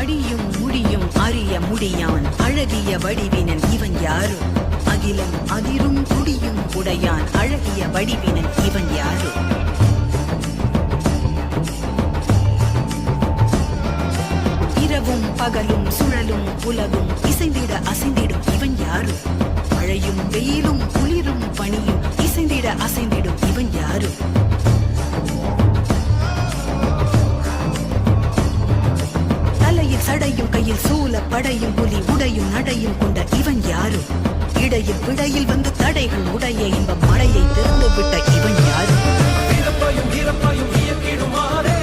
அடியும் முடியும் அறிய முடியான் அழகிய வடிவினன் இவன் யாரு அகிலம் அதிரும் குடியும் உடையான் அழகிய வடிவினன் இவன் யாரு இரவும் பகலும் சுழலும் உலகும் இசைந்திட அசைந்திடும் இவன் யாரு மழையும் வெயிலும் குளிரும் பனியும் இசைந்திட அசைந்திடும் இவன் யாரு தலையில் சடையும் கையில் சூல படையும் புலி உடையும் நடையும் கொண்ட இவன் யாரு இடையில் விடையில் வந்து தடைகள் உடைய இன்ப மழையை திறந்து விட்ட இவன் யாரு இயக்கிடுமாறே